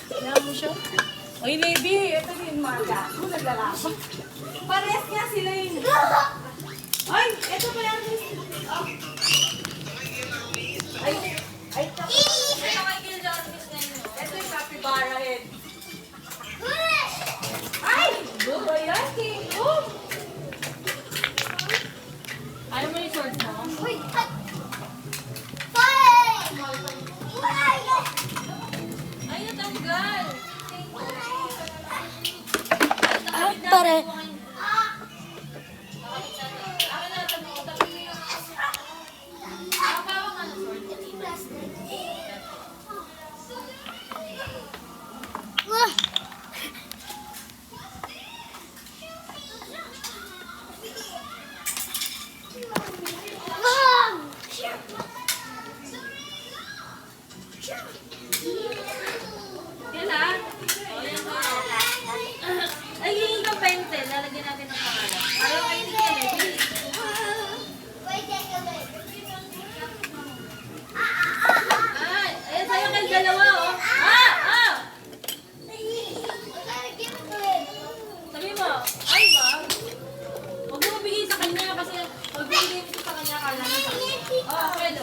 Kaya mo siya. Oy, baby, ito din Marga. Kung naglalako. Pares nga sila yun. Ay, ito pa yan. Ay, ito. Ito kay Gil Jarvis na yun. Ito yung capybara head. Ay! Buto yan, King. Ayaw mo yung sword mo? Ay, natanggal. Pare. Yan ha? O, yan ha. Ay, hingin kang pencil. Lalagyan natin ng pangalan. Ayaw kayo ni Kelly. Ay, ayan sa'yo kayo dalawa, oh. Sabi mo, ay ba? Huwag mo mabigay sa kanya kasi pag bigay nito sa kanya, kala niya sa kanya. Oh, pwede.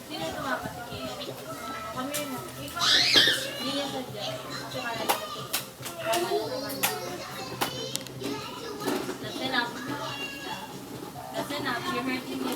Sino tumapatikin? Kami mo. Ikaw. Hindi yan sadya. Tsaka lalaki. That's enough. That's enough. You're hurting me.